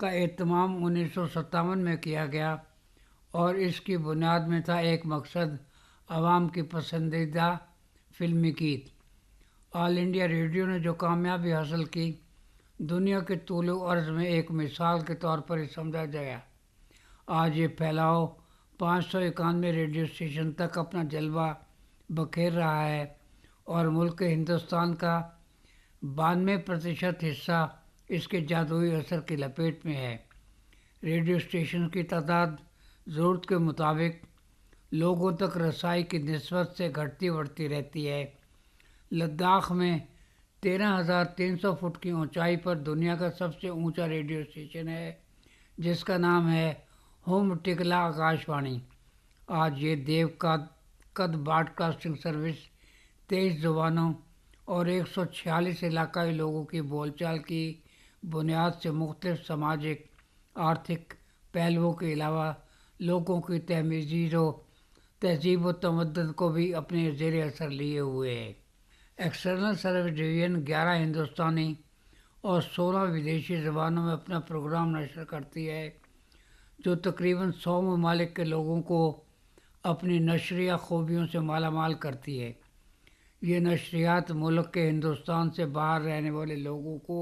کا اہتمام 1957 میں کیا گیا اور اس کی بنیاد میں تھا ایک مقصد: عوام کی پسندیدہ فلمی گیت۔ آل انڈیا ریڈیو نے جو کامیابی حاصل کی، دنیا کے طول و عرض میں ایک مثال کے طور پر ہی سمجھا گیا۔ آج یہ پھیلاؤ 591 ریڈیو اسٹیشن تک اپنا جلوہ بکھیر رہا ہے اور ملک ہندوستان کا 92% حصہ اس کے جادوئی اثر کی لپیٹ میں ہے۔ ریڈیو اسٹیشن کی تعداد ضرورت کے مطابق لوگوں تک رسائی کی نسبت سے گھٹتی بڑھتی رہتی ہے۔ لداخ میں 13,300 فٹ کی اونچائی پر دنیا کا سب سے اونچا ریڈیو اسٹیشن ہے، جس کا نام ہے ہوم ٹکلا آکاش وانی۔ آج یہ دیو کد براڈ کاسٹنگ سروس 23 زبانوں اور 146 علاقائی لوگوں کی بول چال کی بنیاد سے مختلف سماجک آرتھک پہلوؤں کے علاوہ لوگوں کی تہذیب و تمدن کو بھی اپنے زیر اثر لیے ہوئے ہے۔ ایکسٹرنل سروس ڈویژن 11 ہندوستانی اور 16 ودیشی زبانوں میں اپنا پروگرام نشر کرتی ہے، جو تقریباً 100 ممالک کے لوگوں کو اپنی نشریہ خوبیوں سے مالا مال کرتی ہے۔ یہ نشریات ملک کے ہندوستان سے باہر رہنے والے لوگوں کو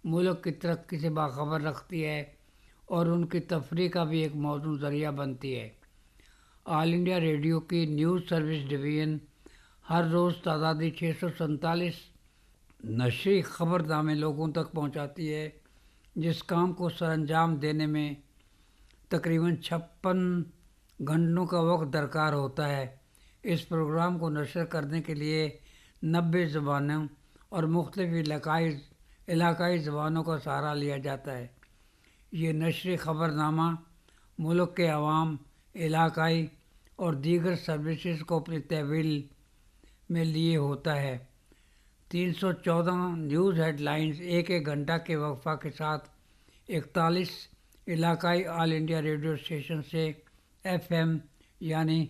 ملک کی ترقی سے باخبر رکھتی ہے اور ان کی تفریح کا بھی ایک موزوں ذریعہ بنتی ہے۔ آل انڈیا ریڈیو کی نیوز سروس ڈویژن ہر روز تعدادی 647 نشری خبرنامے لوگوں تک پہنچاتی ہے، جس کام کو سر انجام دینے میں تقریباً 56 گھنٹوں کا وقت درکار ہوتا ہے۔ اس پروگرام کو نشر کرنے کے لیے 90 زبانوں اور مختلف علاقائی زبانوں کا سہارا لیا جاتا ہے۔ یہ نشری خبرنامہ ملک کے عوام، علاقائی اور دیگر سروسز کو اپنی تحویل میں لیے ہوتا ہے۔ 314 نیوز ہیڈ لائنز ایک گھنٹہ کے وقفہ کے ساتھ 41 علاقائی آل انڈیا ریڈیو اسٹیشن سے FM یعنی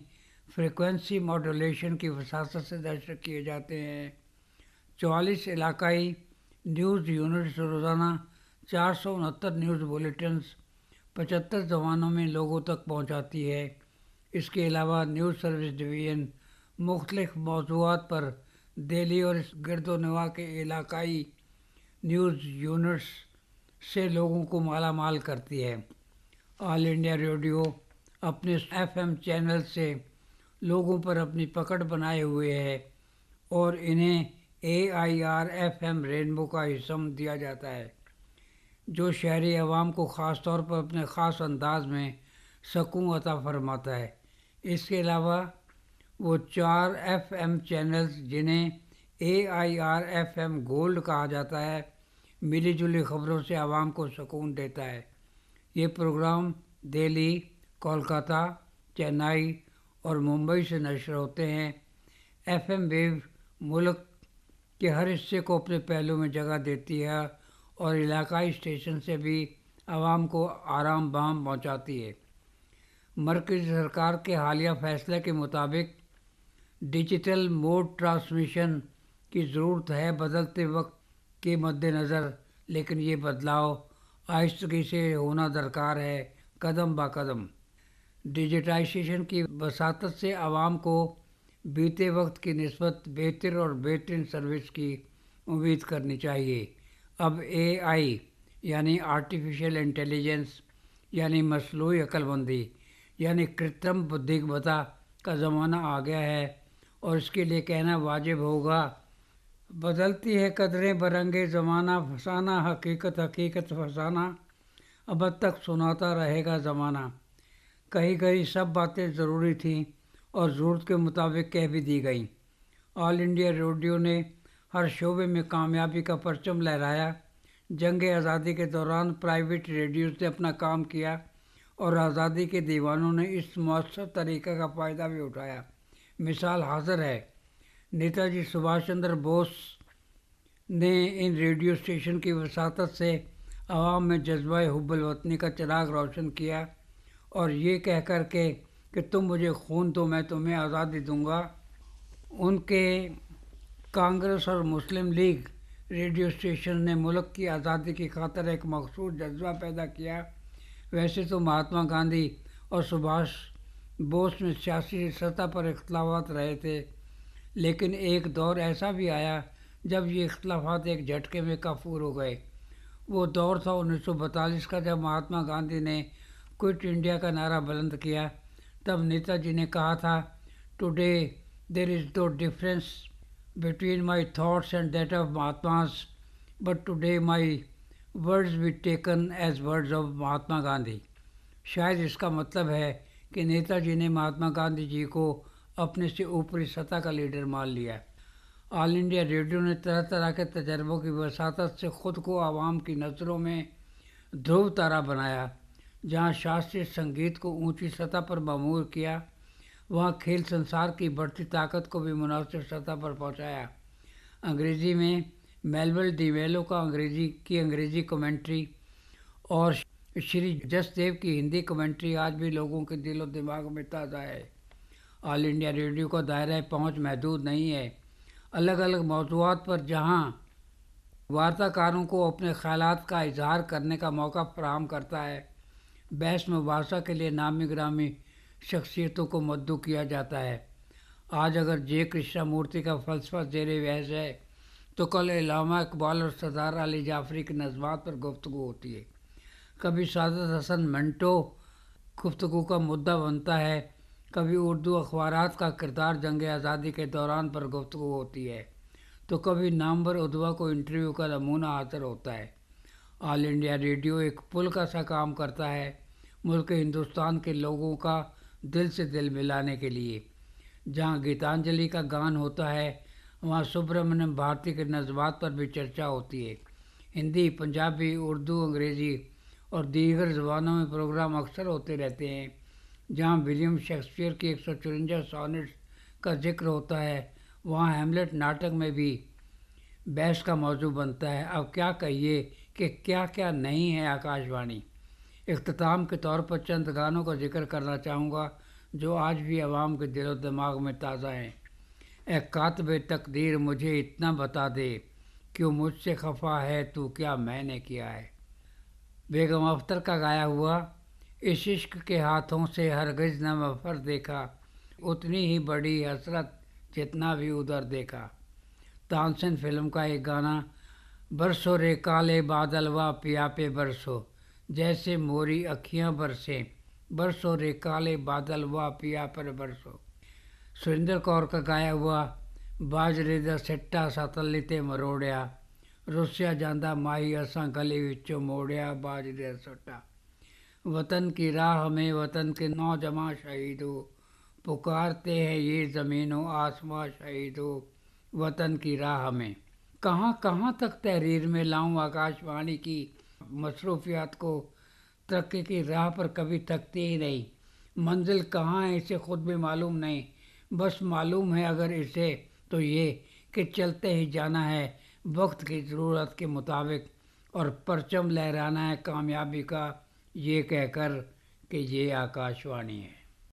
فریکوینسی ماڈولیشن کی وساطت سے نشر کیے جاتے ہیں۔ 44 علاقائی نیوز یونٹس روزانہ 469 نیوز بلیٹنز 75 زبانوں میں لوگوں تک پہنچاتی ہے۔ اس کے علاوہ نیوز سروس ڈویژن مختلف موضوعات پر دہلی اور اس گرد و نواح کے علاقائی نیوز یونٹس سے لوگوں کو مالا مال کرتی ہے۔ آل انڈیا ریڈیو اپنے FM چینل سے لوگوں پر اپنی پکڑ بنائے ہوئے ہے اور انہیں AIR FM رینبو کا اسم دیا جاتا ہے، جو شہری عوام کو خاص طور پر اپنے خاص انداز میں سکون عطا فرماتا ہے۔ اس کے علاوہ وہ 4 FM چینلز جنہیں AIR FM گولڈ کہا جاتا ہے، ملی جلی خبروں سے عوام کو سکون دیتا ہے۔ یہ پروگرام دہلی، کولکاتہ، چنئی اور ممبئی سے نشر ہوتے ہیں۔ FM ویو ملک کے ہر حصے کو اپنے پہلو میں جگہ دیتی ہے اور علاقائی اسٹیشن سے بھی عوام کو آرام بام پہنچاتی ہے۔ مرکزی سرکار کے حالیہ فیصلے کے مطابق ڈیجیٹل موڈ ٹرانسمیشن کی ضرورت ہے بدلتے وقت کے مد نظر، لیکن یہ بدلاؤ آہستگی سے ہونا درکار ہے، قدم با قدم۔ ڈیجیٹائزیشن کی وساطت سے عوام کو بیتے وقت کی نسبت بہتر اور بہترین سروس کی امید کرنی چاہیے۔ اب AI یعنی آرٹیفیشل انٹیلیجنس یعنی مصنوعی عقل مندی یعنی کرترم بدھیمتا کا زمانہ آ گیا ہے اور اس کے لیے کہنا واجب ہوگا: بدلتی ہے قدریں برنگے زمانہ فسانہ، حقیقت حقیقت فسانہ، ابد تک سناتا رہے گا زمانہ۔ کہیں سب باتیں ضروری تھیں اور ضرورت کے مطابق کہہ بھی دی گئیں۔ آل انڈیا ریڈیو نے ہر شعبے میں کامیابی کا پرچم لہرایا۔ جنگ آزادی کے دوران پرائیویٹ ریڈیوز نے اپنا کام کیا اور آزادی کے دیوانوں نے اس مؤثر طریقہ کا فائدہ بھی اٹھایا۔ مثال حاضر ہے، نیتا جی سبھاش چندر بوس نے ان ریڈیو اسٹیشن کی وساطت سے عوام میں جذبہ حب الوطنی کا چراغ روشن کیا اور یہ کہہ کر کہ تم مجھے خون دو میں تمہیں آزادی دوں گا۔ ان کے کانگریس اور مسلم لیگ ریڈیو اسٹیشن نے ملک کی آزادی کی خاطر ایک مخصوص جذبہ پیدا کیا۔ ویسے تو مہاتما گاندھی اور سبھاش بوس میں سیاسی سطح پر اختلافات رہے تھے، لیکن ایک دور ایسا بھی آیا جب یہ اختلافات ایک جھٹکے میں کفور ہو گئے۔ وہ دور تھا 1942 کا، جب مہاتما گاندھی نے کوئٹ انڈیا کا نعرہ بلند کیا۔ تب نیتا جی نے کہا تھا، today there is no difference between my thoughts and that of Mahatmas, but today my words be taken as words of Mahatma Gandhi. شاید اس کا مطلب ہے کہ نیتا جی نے مہاتما گاندھی جی کو اپنے سے اوپری سطح کا لیڈر مان لیا۔ آل انڈیا ریڈیو نے طرح طرح کے تجربوں کی وساطت سے خود کو عوام کی نظروں میں دھرو تارا بنایا۔ جہاں شاستریہ سنگیت کو اونچی سطح پر معمور کیا، وہاں کھیل سنسار کی بڑھتی طاقت کو بھی مناسب سطح پر پہنچایا۔ انگریزی میں میلول ڈی میلو کا انگریزی کمنٹری اور شری جس دیو کی ہندی کمنٹری آج بھی لوگوں کے دل و دماغ میں تازہ ہے۔ آل انڈیا ریڈیو کا دائرۂ پہنچ محدود نہیں ہے۔ الگ الگ موضوعات پر جہاں وارتاکاروں کو اپنے خیالات کا اظہار کرنے کا موقع فراہم کرتا ہے، بحث مباحثہ کے لیے نامی گرامی شخصیتوں کو مدعو کیا جاتا ہے۔ آج اگر جے کرشنا مورتی کا فلسفہ زیر بحث ہے تو کل علامہ اقبال اور سردار علی جعفری کے نظمات پر گفتگو ہوتی ہے۔ کبھی سعادت حسن منٹو گفتگو کا مدعا بنتا ہے، کبھی اردو اخبارات کا کردار جنگ آزادی کے دوران پر گفتگو ہوتی ہے، تو کبھی نامور ادبا کو انٹرویو کا نمونہ حاضر ہوتا ہے۔ آل انڈیا ریڈیو ایک پل کا سا کام کرتا ہے ملک ہندوستان کے لوگوں کا دل سے دل ملانے کے لیے۔ جہاں گیتانجلی کا گان ہوتا ہے، وہاں سبرامنیم بھارتی کے نظمات پر بھی چرچا ہوتی ہے۔ ہندی، پنجابی، اردو، انگریزی اور دیگر زبانوں میں پروگرام اکثر ہوتے رہتے ہیں۔ جہاں ولیم شیکسپیئر کی 154 سونٹس کا ذکر ہوتا ہے، وہاں ہیملیٹ ناٹک میں بھی بحث کا موضوع بنتا ہے۔ اب کیا کہیے کہ کیا کیا نہیں ہے آکاش وانی۔ اختتام کے طور پر چند گانوں کا ذکر کرنا چاہوں گا جو آج بھی عوام کے دل و دماغ میں تازہ ہیں۔ اے کاتب تقدیر مجھے اتنا بتا دے، کیوں مجھ سے خفا ہے تو، کیا میں نے کیا ہے۔ بیگم اختر کا گایا ہوا، اس عشق کے ہاتھوں سے ہرگز نہ مفر دیکھا، اتنی ہی بڑی حسرت جتنا بھی ادھر دیکھا۔ تانسن فلم کا ایک گانا، برسو رے کالے بادل وا پیا پہ برسو، جیسے موری اکھیاں برسیں، برسو رے کالے بادل وا پیا پر برسو۔ سریندر کور کا گایا ہوا، باجرے دا سٹا ستلتے مروڑیا، رسیا جاندہ ماہی اساں گلی وچوں موڑیا باجرے دا سٹا۔ وطن کی راہ میں وطن کے نوجواں شہیدوں، پکارتے ہیں یہ زمین و آسماں شہیدوں، وطن کی راہ میں۔ کہاں کہاں تک تحریر میں لاؤں آکاش وانی کی مصروفیات کو، ترقی کی راہ پر کبھی تھکتی ہی نہیں۔ منزل کہاں ہے اسے خود بھی معلوم نہیں، بس معلوم ہے اگر اسے تو یہ کہ چلتے ہی جانا ہے وقت کی ضرورت کے مطابق، اور پرچم لہرانا ہے کامیابی کا، یہ کہہ کر کہ یہ آکاش وانی ہے۔